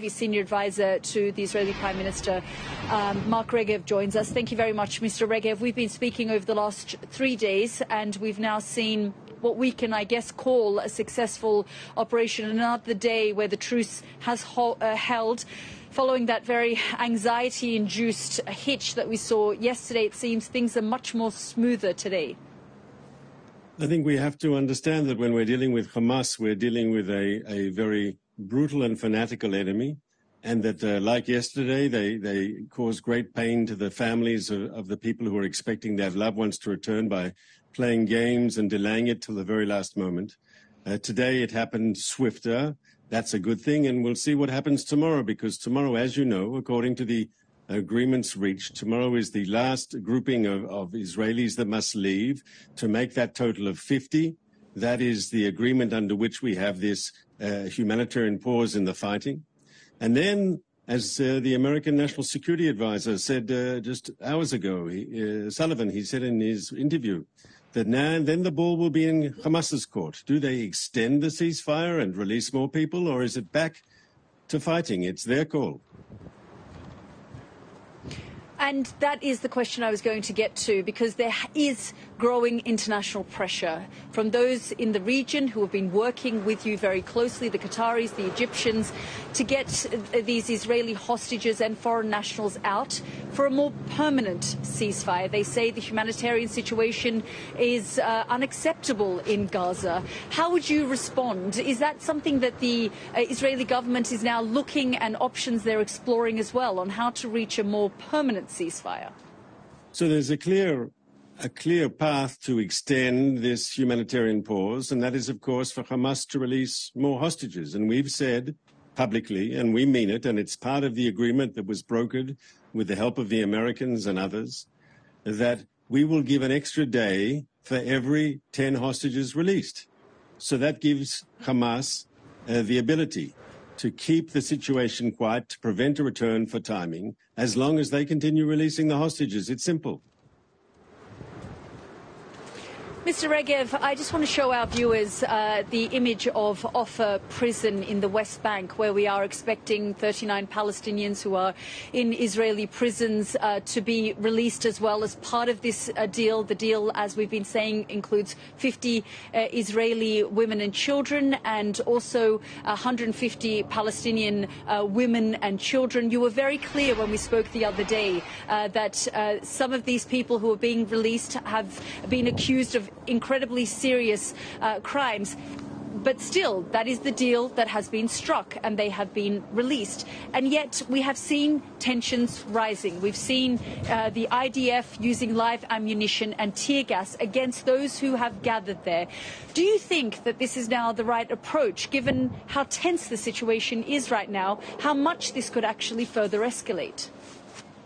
Senior advisor to the Israeli Prime Minister, Mark Regev, joins us. Thank you very much, Mr. Regev. We've been speaking over the last 3 days, and we've now seen what we can, I guess, call a successful operation. Another day where the truce has held. Following that very anxiety-induced hitch that we saw yesterday, it seems things are much more smoother today. I think we have to understand that when we're dealing with Hamas, we're dealing with a very brutal and fanatical enemy, and that, like yesterday, they cause great pain to the families of the people who are expecting their loved ones to return by playing games and delaying it till the very last moment. Today, it happened swifter. That's a good thing, and we'll see what happens tomorrow, because tomorrow, as you know, according to the agreements reached, tomorrow is the last grouping of Israelis that must leave to make that total of 50. That is the agreement under which we have this humanitarian pause in the fighting. And then, as the American National Security Advisor said just hours ago, Sullivan, he said in his interview that now then the ball will be in Hamas's court. Do they extend the ceasefire and release more people, or is it back to fighting? It's their call. And that is the question I was going to get to, because there is growing international pressure from those in the region who have been working with you very closely, the Qataris, the Egyptians, to get these Israeli hostages and foreign nationals out for a more permanent ceasefire. They say the humanitarian situation is unacceptable in Gaza. How would you respond? Is that something that the Israeli government is now looking, and options they're exploring as well, on how to reach a more permanent ceasefire? So there's a clear path to extend this humanitarian pause, and that is, of course, for Hamas to release more hostages. And we've said publicly, and we mean it, and it's part of the agreement that was brokered with the help of the Americans and others, that we will give an extra day for every 10 hostages released. So that gives Hamas the ability to keep the situation quiet, to prevent a return for timing, as long as they continue releasing the hostages. It's simple. Mr. Regev, I just want to show our viewers the image of Offa prison in the West Bank, where we are expecting 39 Palestinians who are in Israeli prisons to be released as well as part of this deal. The deal, as we've been saying, includes 50 Israeli women and children, and also 150 Palestinian women and children. You were very clear when we spoke the other day that some of these people who are being released have been accused of incredibly serious crimes. But still, that is the deal that has been struck, and they have been released. And yet we have seen tensions rising. We've seen the IDF using live ammunition and tear gas against those who have gathered there. Do you think that this is now the right approach, given how tense the situation is right now, how much this could actually further escalate?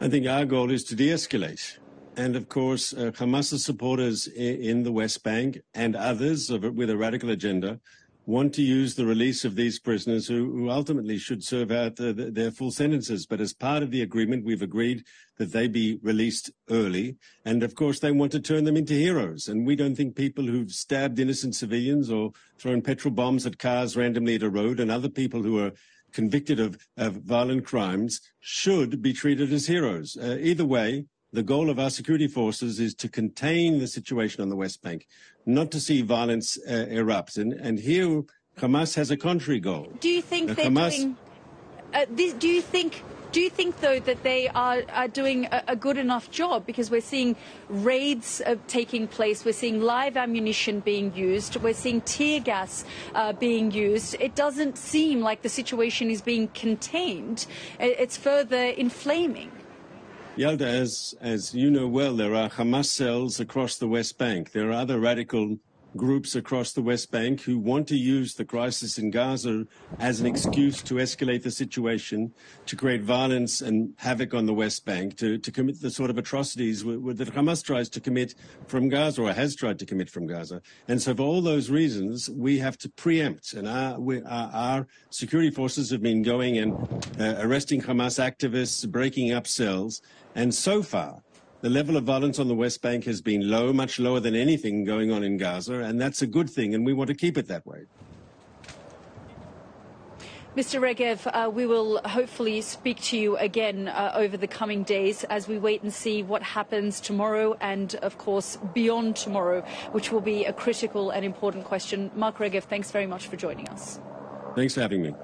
I think our goal is to de-escalate. And, of course, Hamas's supporters in the West Bank and others with a radical agenda want to use the release of these prisoners who ultimately should serve out their full sentences. But as part of the agreement, we've agreed that they be released early. And, of course, they want to turn them into heroes. And we don't think people who've stabbed innocent civilians or thrown petrol bombs at cars randomly at a road, and other people who are convicted of violent crimes, should be treated as heroes. Either way, the goal of our security forces is to contain the situation on the West Bank, not to see violence erupt. And here, Hamas has a contrary goal. Do you think they're doing? Do you think, though, that they are doing a good enough job? Because we're seeing raids taking place, we're seeing live ammunition being used, we're seeing tear gas being used. It doesn't seem like the situation is being contained. It's further inflaming. Yalda, as you know well, there are Hamas cells across the West Bank. There are other radical groups across the West Bank who want to use the crisis in Gaza as an excuse to escalate the situation, to create violence and havoc on the West Bank, to commit the sort of atrocities that Hamas tries to commit from Gaza, or has tried to commit from Gaza. And so for all those reasons, we have to preempt. And our security forces have been going and arresting Hamas activists, breaking up cells. And so far, the level of violence on the West Bank has been low, much lower than anything going on in Gaza, and that's a good thing, and we want to keep it that way. Mr. Regev, we will hopefully speak to you again over the coming days as we wait and see what happens tomorrow and, of course, beyond tomorrow, which will be a critical and important question. Mark Regev, thanks very much for joining us. Thanks for having me.